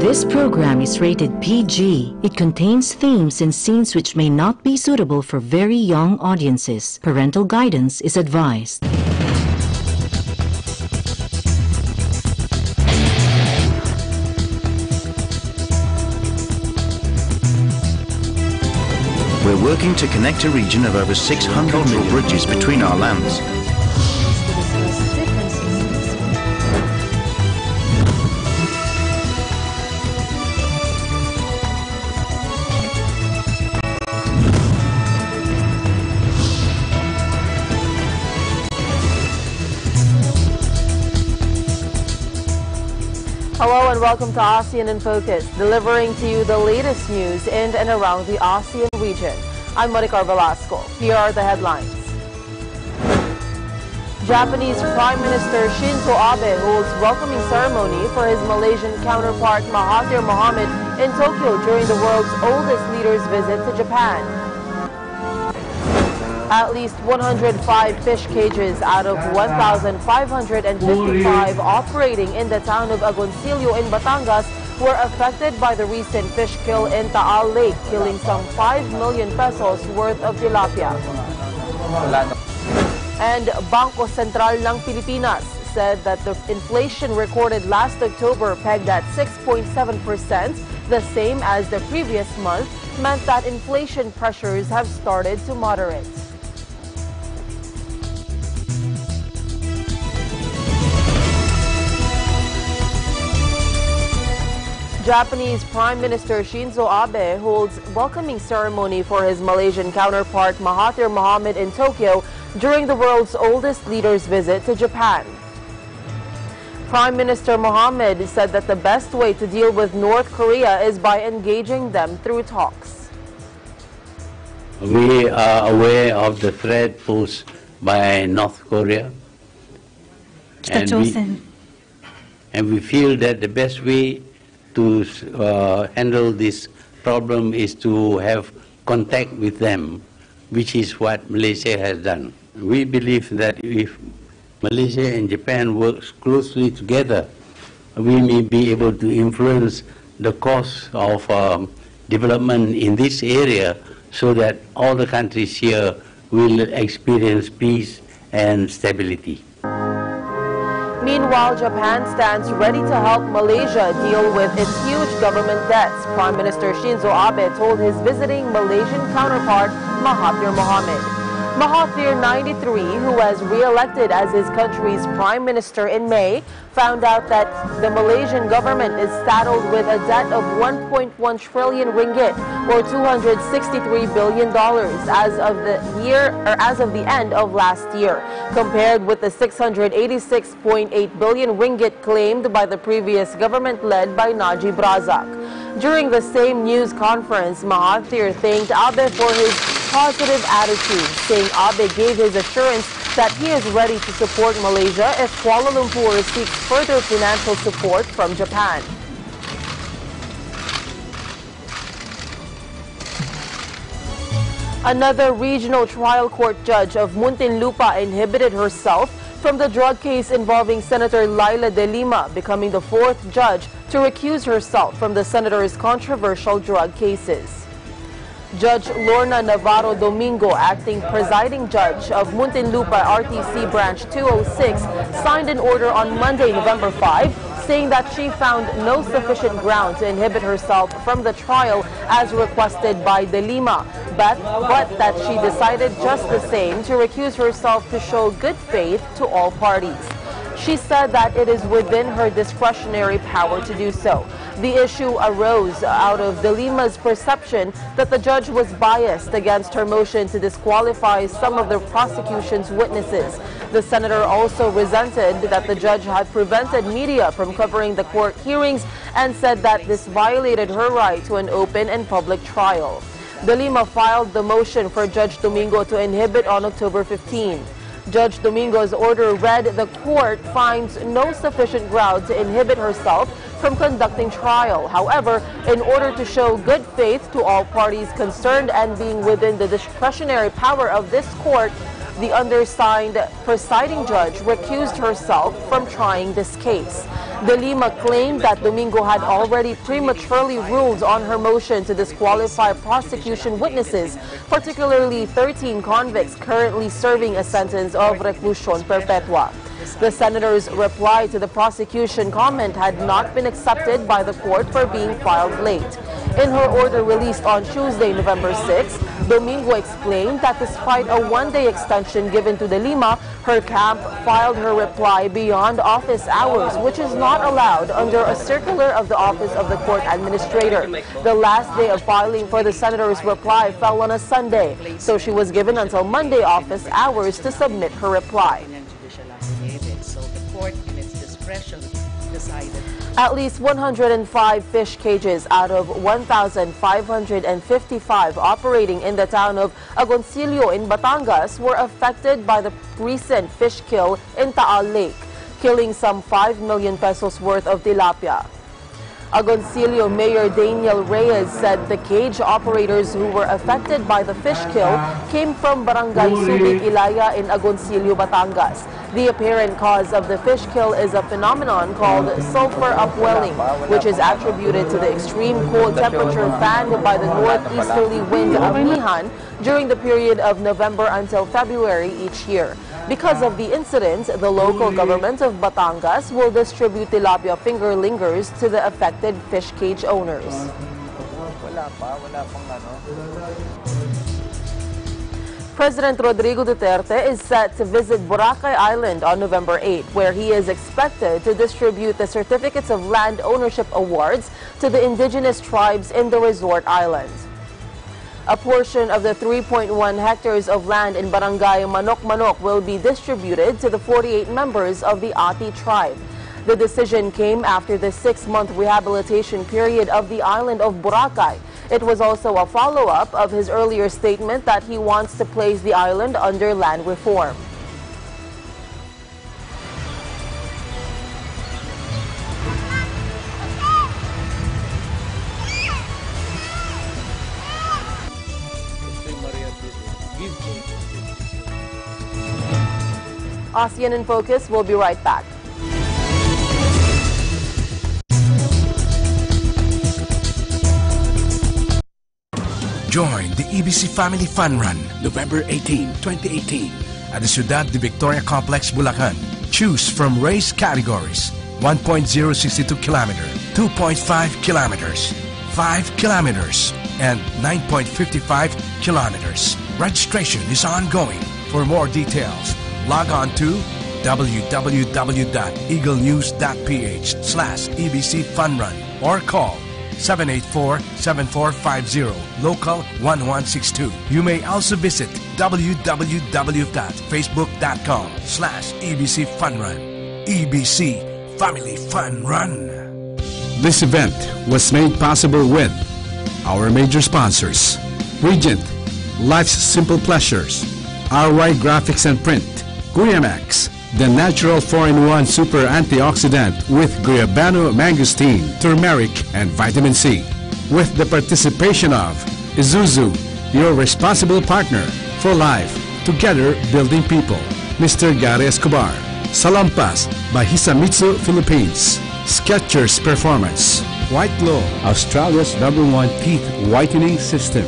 This program is rated PG. It contains themes and scenes which may not be suitable for very young audiences. Parental guidance is advised. We're working to connect a region of over 600 more bridges between our lands. Hello and welcome to ASEAN in Focus, delivering to you the latest news in and around the ASEAN region. I'm Monica Velasco. Here are the headlines. Japanese Prime Minister Shinzo Abe holds welcoming ceremony for his Malaysian counterpart Mahathir Mohamad in Tokyo during the world's oldest leader's visit to Japan. At least 105 fish cages out of 1,555 operating in the town of Agoncillo in Batangas were affected by the recent fish kill in Taal Lake, killing some 5 million pesos worth of tilapia. And Bangko Sentral ng Pilipinas said that the inflation recorded last October, pegged at 6.7%, the same as the previous month, meant that inflation pressures have started to moderate. Japanese Prime Minister Shinzo Abe holds welcoming ceremony for his Malaysian counterpart Mahathir Mohamad in Tokyo during the world's oldest leader's visit to Japan. Prime Minister Mohamad said that the best way to deal with North Korea is by engaging them through talks. We are aware of the threat posed by North Korea, and we feel that the best way to handle this problem is to have contact with them, which is what Malaysia has done. We believe that if Malaysia and Japan work closely together, we may be able to influence the course of development in this area so that all the countries here will experience peace and stability. Meanwhile, Japan stands ready to help Malaysia deal with its huge government debts. Prime Minister Shinzo Abe told his visiting Malaysian counterpart Mahathir Mohamad. Mahathir, 93, who was re-elected as his country's prime minister in May, found out that the Malaysian government is saddled with a debt of 1.1 trillion ringgit, or $263 billion, as of the end of last year, compared with the 686.8 billion ringgit claimed by the previous government led by Najib Razak. During the same news conference, Mahathir thanked Abe for his positive attitude, saying Abe gave his assurance that he is ready to support Malaysia if Kuala Lumpur seeks further financial support from Japan. Another regional trial court judge of Muntinlupa inhibited herself from the drug case involving Senator Laila de Lima, becoming the fourth judge to recuse herself from the senator's controversial drug cases. Judge Lorna Navarro Domingo, acting presiding judge of Muntinlupa RTC Branch 206, signed an order on Monday, November 5, saying that she found no sufficient ground to inhibit herself from the trial as requested by de Lima, but that she decided just the same to recuse herself to show good faith to all parties. She said that it is within her discretionary power to do so. The issue arose out of de Lima's perception that the judge was biased against her motion to disqualify some of the prosecution's witnesses. The senator also resented that the judge had prevented media from covering the court hearings and said that this violated her right to an open and public trial. De Lima filed the motion for Judge Domingo to inhibit on October 15. Judge Domingo's order read, the court finds no sufficient ground to inhibit herself from conducting trial. However, in order to show good faith to all parties concerned and being within the discretionary power of this court, the undersigned presiding judge recused herself from trying this case. De Lima claimed that Domingo had already prematurely ruled on her motion to disqualify prosecution witnesses, particularly 13 convicts currently serving a sentence of reclusión perpetua. The senator's reply to the prosecution comment had not been accepted by the court for being filed late. In her order released on Tuesday, November 6, Domingo explained that despite a one-day extension given to De Lima, her camp filed her reply beyond office hours, which is not allowed under a circular of the Office of the Court Administrator. The last day of filing for the senator's reply fell on a Sunday, so she was given until Monday office hours to submit her reply. So the court, in its discretion, decided. At least 105 fish cages out of 1,555 operating in the town of Agoncillo in Batangas were affected by the recent fish kill in Taal Lake, killing some 5 million pesos worth of tilapia. Agoncillo Mayor Daniel Reyes said the cage operators who were affected by the fish kill came from Barangay Subic Ilaya in Agoncillo, Batangas. The apparent cause of the fish kill is a phenomenon called sulfur upwelling, which is attributed to the extreme cold temperature fanned by the northeasterly wind of Nihan during the period of November until February each year. Because of the incident, the local government of Batangas will distribute tilapia fingerlingers to the affected fish cage owners. President Rodrigo Duterte is set to visit Boracay Island on November 8, where he is expected to distribute the certificates of land ownership awards to the indigenous tribes in the resort island. A portion of the 3.1 hectares of land in Barangay Manok-Manok will be distributed to the 48 members of the Ati tribe. The decision came after the 6-month rehabilitation period of the island of Boracay. It was also a follow-up of his earlier statement that he wants to place the island under land reform. ASEAN in Focus will be right back. Join the EBC Family Fun Run, November 18, 2018, at the Ciudad de Victoria Complex, Bulacan. Choose from race categories: 1.062 kilometer, 2.5 kilometers, 5 kilometers, and 9.55 kilometers. Registration is ongoing. For more details, log on to www.eaglenews.ph/EBC Fun Run or call 784-7450, local 1162. You may also visit www.facebook.com/EBC Fun Run. EBC Family Fun Run. This event was made possible with our major sponsors: Regent, Life's Simple Pleasures, RY Graphics and Print, Guyamax, the natural 4-in-1 super antioxidant with guayabano, mangosteen, turmeric, and vitamin C. With the participation of Isuzu, your responsible partner for life, together building people. Mr. Gary Escobar, Salampas by Hisamitsu Philippines, Skechers Performance, White Glow, Australia's #1 teeth whitening system.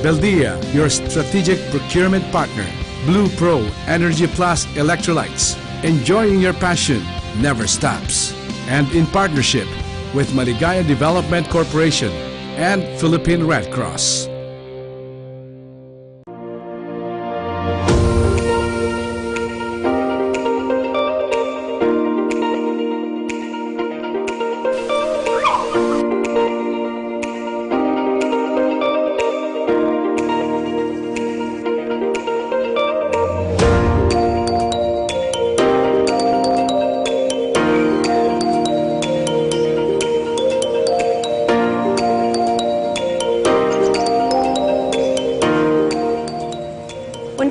Beldia, your strategic procurement partner. Blue Pro Energy Plus Electrolytes. Enjoying your passion never stops. And in partnership with Maligaya Development Corporation and Philippine Red Cross.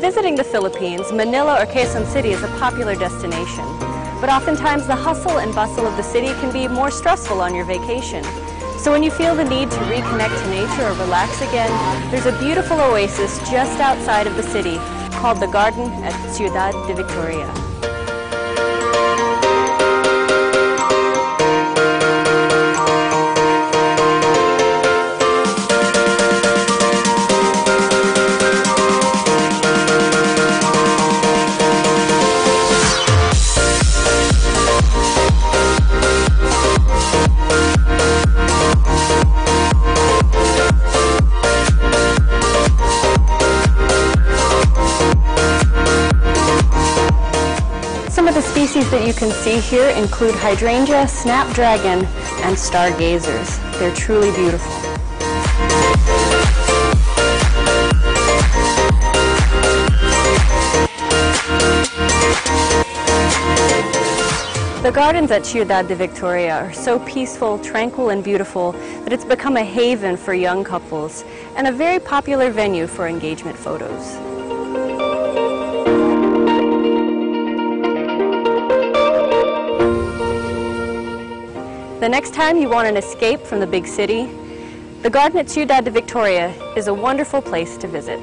Visiting the Philippines, Manila or Quezon City is a popular destination. But oftentimes the hustle and bustle of the city can be more stressful on your vacation. So when you feel the need to reconnect to nature or relax again, there's a beautiful oasis just outside of the city called the Garden at Ciudad de Victoria. can see here include hydrangea, snapdragon, and stargazers. They're truly beautiful. The gardens at Ciudad de Victoria are so peaceful, tranquil, and beautiful that it's become a haven for young couples and a very popular venue for engagement photos. The next time you want an escape from the big city, the garden at Ciudad de Victoria is a wonderful place to visit.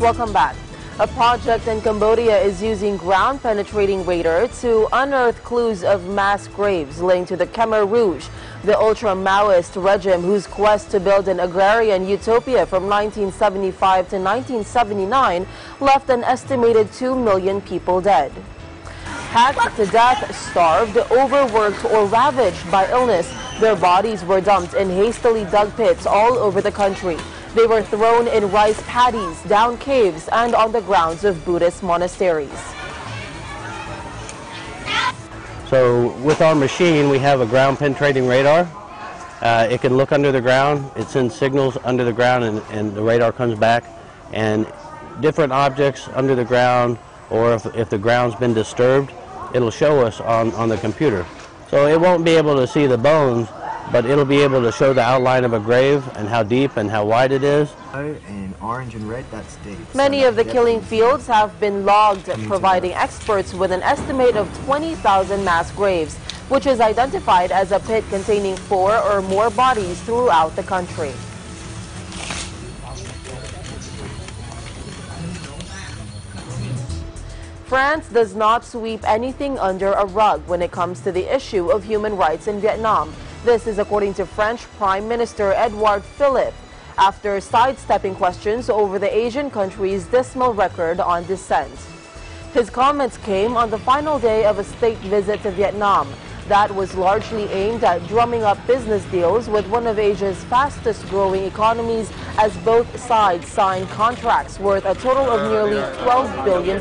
Welcome back. A project in Cambodia is using ground-penetrating radar to unearth clues of mass graves linked to the Khmer Rouge, the ultra-Maoist regime whose quest to build an agrarian utopia from 1975 to 1979 left an estimated 2 million people dead. Hacked to death, starved, overworked, or ravaged by illness, their bodies were dumped in hastily dug pits all over the country. They were thrown in rice paddies, down caves, and on the grounds of Buddhist monasteries. So with our machine, we have a ground-penetrating radar. It can look under the ground. It sends signals under the ground, and the radar comes back. And different objects under the ground, or if the ground's been disturbed, it'll show us on the computer. So it won't be able to see the bones, but it'll be able to show the outline of a grave and how deep and how wide it is. In orange and red, that's dates. Many of the killing fields have been logged, providing experts with an estimate of 20,000 mass graves, which is identified as a pit containing 4 or more bodies throughout the country. France does not sweep anything under a rug when it comes to the issue of human rights in Vietnam. This is according to French Prime Minister Edouard Philippe, after sidestepping questions over the Asian country's dismal record on dissent. His comments came on the final day of a state visit to Vietnam that was largely aimed at drumming up business deals with one of Asia's fastest-growing economies, as both sides signed contracts worth a total of nearly $12 billion.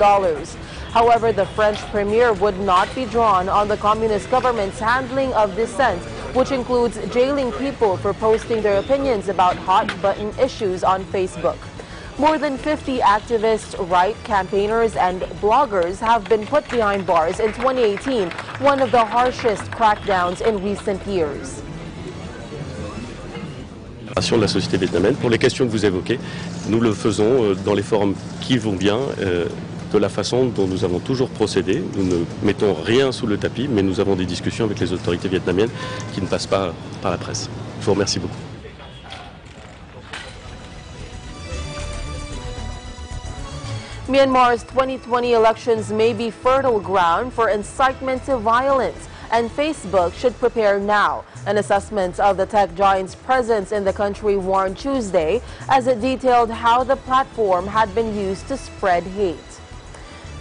However, the French premier would not be drawn on the communist government's handling of dissent, which includes jailing people for posting their opinions about hot-button issues on Facebook. More than 50 activists, right campaigners, and bloggers have been put behind bars in 2018, one of the harshest crackdowns in recent years. De la société vietnamienne, pour les questions que vous évoquez, nous le faisons dans les forums qui vont bien, de la façon dont nous avons toujours procédé. Nous ne mettons rien sous le tapis, mais nous avons des discussions avec les autorités vietnamiennes qui ne passent pas par la presse. Je vous remercie beaucoup. Myanmar's 2020 elections may be fertile ground for incitement to violence, and Facebook should prepare now. An assessment of the tech giant's presence in the country warned Tuesday as it detailed how the platform had been used to spread hate.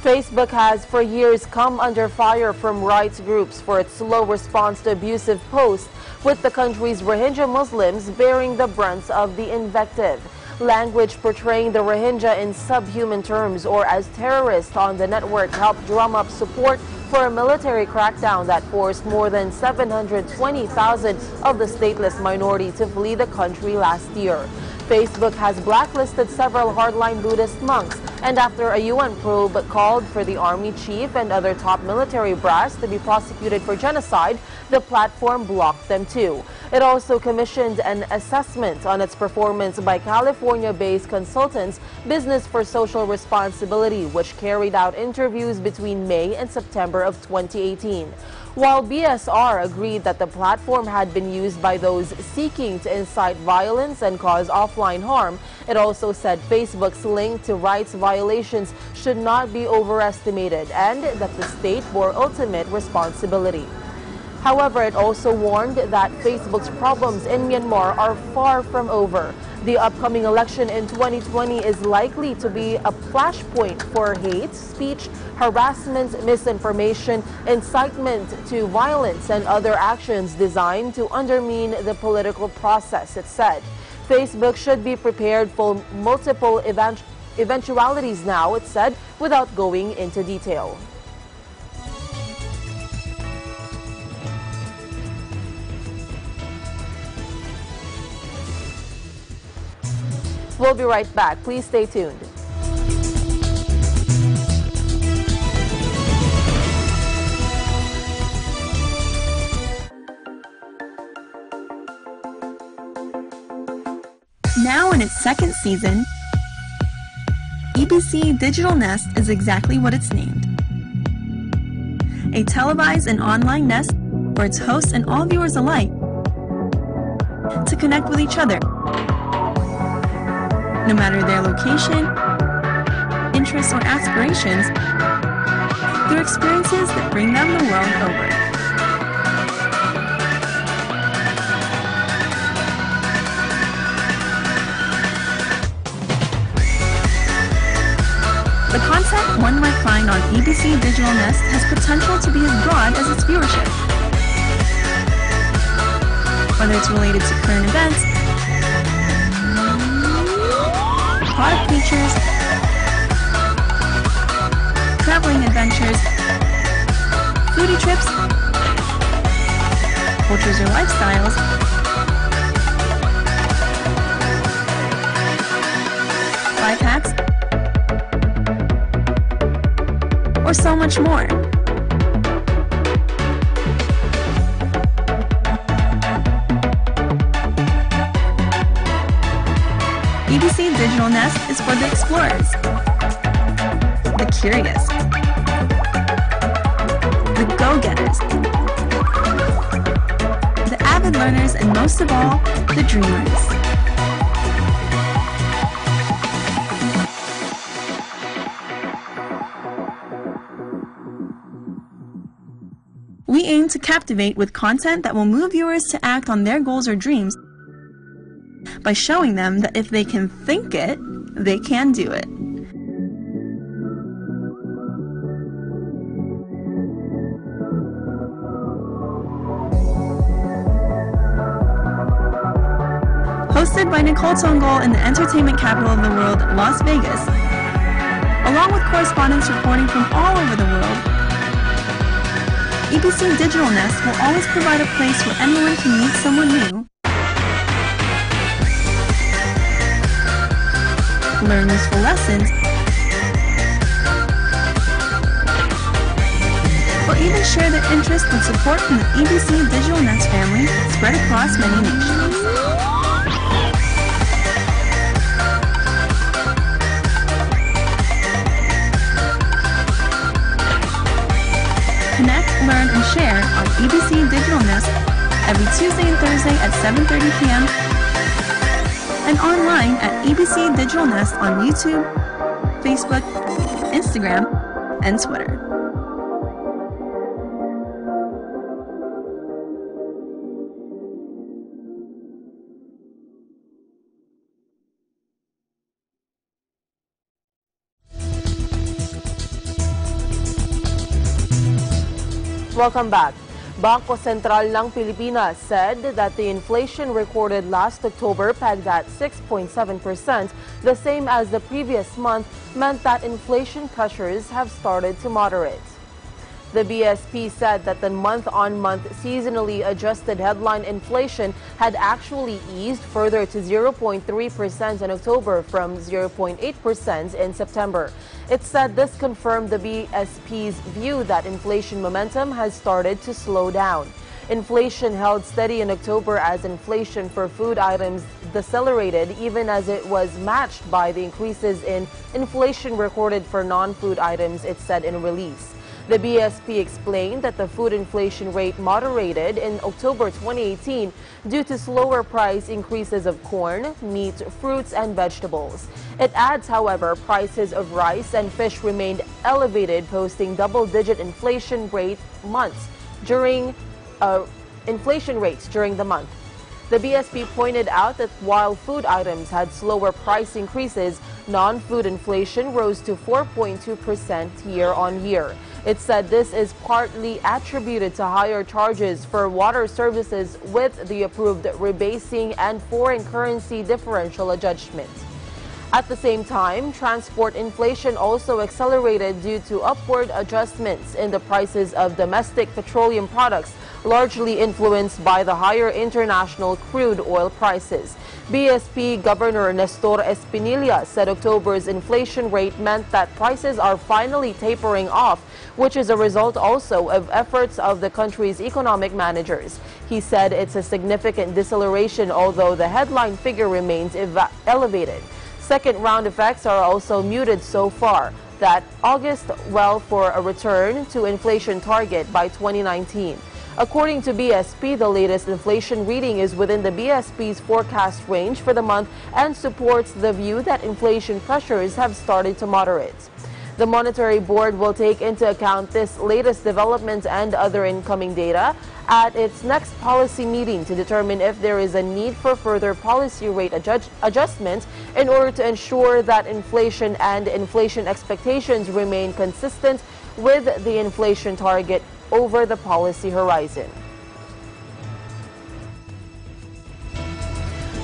Facebook has for years come under fire from rights groups for its slow response to abusive posts, with the country's Rohingya Muslims bearing the brunt of the invective. Language portraying the Rohingya in subhuman terms or as terrorists on the network helped drum up support for a military crackdown that forced more than 720,000 of the stateless minority to flee the country last year. Facebook has blacklisted several hardline Buddhist monks, and after a UN probe called for the army chief and other top military brass to be prosecuted for genocide, the platform blocked them too. It also commissioned an assessment on its performance by California-based consultants Business for Social Responsibility, which carried out interviews between May and September of 2018. While BSR agreed that the platform had been used by those seeking to incite violence and cause offline harm, it also said Facebook's link to rights violations should not be overestimated and that the state bore ultimate responsibility. However, it also warned that Facebook's problems in Myanmar are far from over. The upcoming election in 2020 is likely to be a flashpoint for hate speech, harassment, misinformation, incitement to violence, and other actions designed to undermine the political process, it said. Facebook should be prepared for multiple eventualities now, it said, without going into detail. We'll be right back. Please stay tuned. Now in its second season, EBC Digital Nest is exactly what it's named. A televised and online nest for its hosts and all viewers alike to connect with each other, no matter their location, interests, or aspirations, through experiences that bring them the world over. The content one might find on EBC Digital Nest has potential to be as broad as its viewership. Whether it's related to current events, product features, traveling adventures, foodie trips, cultures or lifestyles, life hacks, or so much more. EBC Digital Nest is for the explorers, the curious, the go-getters, the avid learners, and most of all, the dreamers. We aim to captivate with content that will move viewers to act on their goals or dreams by showing them that if they can think it, they can do it. Hosted by Nicole Tongol in the entertainment capital of the world, Las Vegas, along with correspondents reporting from all over the world, EBC Digital Nest will always provide a place where anyone can meet someone new, learn useful lessons, or even share their interest with support from the EBC Digital Nest family spread across many nations. Connect, learn, and share on EBC Digital Nest every Tuesday and Thursday at 7:30 p.m. and online at EBC Digital Nest on YouTube, Facebook, Instagram, and Twitter. Welcome back. Bangko Sentral ng Pilipinas said that the inflation recorded last October, pegged at 6.7%, the same as the previous month, meant that inflation pressures have started to moderate. The BSP said that the month-on-month seasonally adjusted headline inflation had actually eased further to 0.3% in October from 0.8% in September. It said this confirmed the BSP's view that inflation momentum has started to slow down. Inflation held steady in October as inflation for food items decelerated, even as it was matched by the increases in inflation recorded for non-food items, it said in a release. The BSP explained that the food inflation rate moderated in October 2018 due to slower price increases of corn, meat, fruits, and vegetables. It adds, however, prices of rice and fish remained elevated, posting double-digit inflation rate months during inflation rates during the month. The BSP pointed out that while food items had slower price increases, non-food inflation rose to 4.2% year-on-year. It said this is partly attributed to higher charges for water services with the approved rebasing and foreign currency differential adjustment. At the same time, transport inflation also accelerated due to upward adjustments in the prices of domestic petroleum products, largely influenced by the higher international crude oil prices. BSP Governor Nestor Espinilla said October's inflation rate meant that prices are finally tapering off, which is a result also of efforts of the country's economic managers. He said it's a significant deceleration, although the headline figure remains elevated. Second-round effects are also muted so far. That August well for a return to inflation target by 2019. According to BSP, the latest inflation reading is within the BSP's forecast range for the month and supports the view that inflation pressures have started to moderate. The Monetary Board will take into account this latest development and other incoming data at its next policy meeting to determine if there is a need for further policy rate adjustment in order to ensure that inflation and inflation expectations remain consistent with the inflation target over the policy horizon.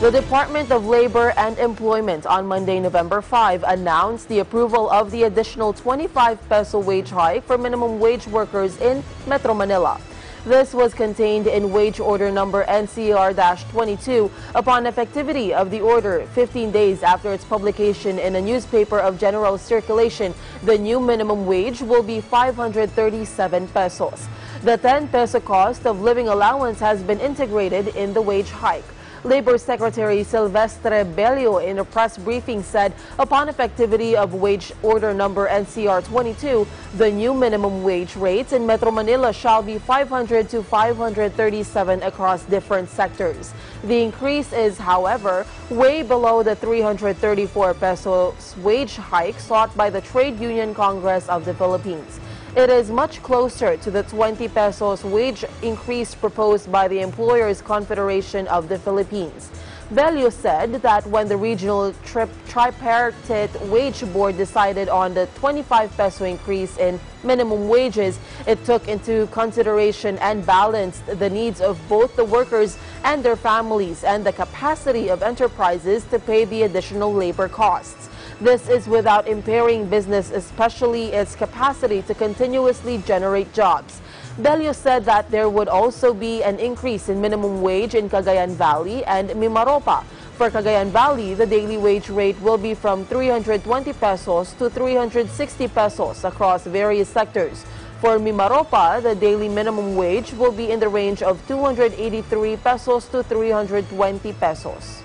The Department of Labor and Employment on Monday, November 5, announced the approval of the additional 25 peso wage hike for minimum wage workers in Metro Manila. This was contained in Wage Order Number NCR-22 upon effectivity of the order 15 days after its publication in a newspaper of general circulation. The new minimum wage will be 537 pesos. The 10 peso cost of living allowance has been integrated in the wage hike. Labor Secretary Silvestre Bello in a press briefing said upon effectivity of Wage Order Number NCR-22, the new minimum wage rates in Metro Manila shall be 500 to 537 across different sectors. The increase is, however, way below the 334 pesos wage hike sought by the Trade Union Congress of the Philippines. It is much closer to the 20 pesos wage increase proposed by the Employers Confederation of the Philippines. Bello said that when the regional tripartite wage board decided on the 25 peso increase in minimum wages, it took into consideration and balanced the needs of both the workers and their families and the capacity of enterprises to pay the additional labor costs. This is without impairing business, especially its capacity to continuously generate jobs. Bello said that there would also be an increase in minimum wage in Cagayan Valley and Mimaropa. For Cagayan Valley, the daily wage rate will be from 320 pesos to 360 pesos across various sectors. For Mimaropa, the daily minimum wage will be in the range of 283 pesos to 320 pesos.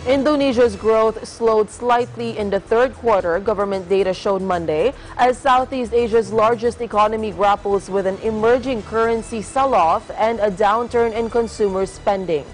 Indonesia's growth slowed slightly in the third quarter, government data showed Monday, as Southeast Asia's largest economy grapples with an emerging currency sell-off and a downturn in consumer spending.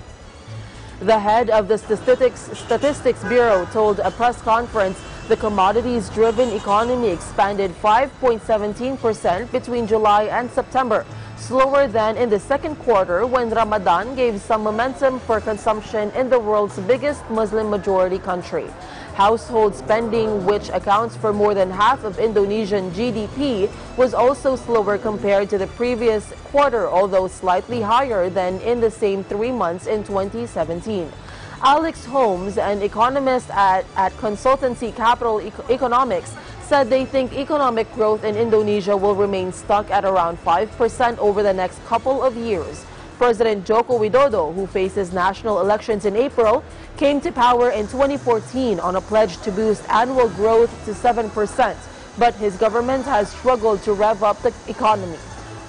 The head of the Statistics Bureau told a press conference the commodities-driven economy expanded 5.17% between July and September, slower than in the second quarter when Ramadan gave some momentum for consumption in the world's biggest Muslim-majority country. Household spending, which accounts for more than half of Indonesian GDP, was also slower compared to the previous quarter, although slightly higher than in the same 3 months in 2017. Alex Holmes, an economist at consultancy Capital Economics, said they think economic growth in Indonesia will remain stuck at around 5% over the next couple of years. President Joko Widodo, who faces national elections in April, came to power in 2014 on a pledge to boost annual growth to 7%, but his government has struggled to rev up the economy.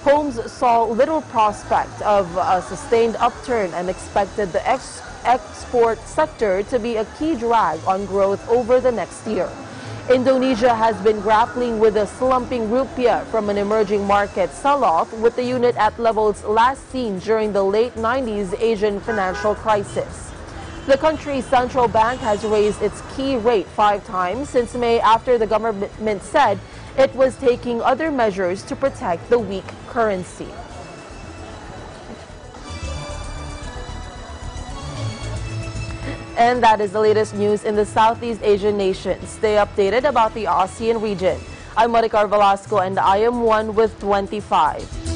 Holmes saw little prospect of a sustained upturn and expected the export sector to be a key drag on growth over the next year. Indonesia has been grappling with a slumping rupiah from an emerging market sell-off, with the unit at levels last seen during the late 90s Asian financial crisis. The country's central bank has raised its key rate 5 times since May after the government said it was taking other measures to protect the weak currency. And that is the latest news in the Southeast Asian nations. Stay updated about the ASEAN region. I'm Maricar Velasco and I am 1 with 25.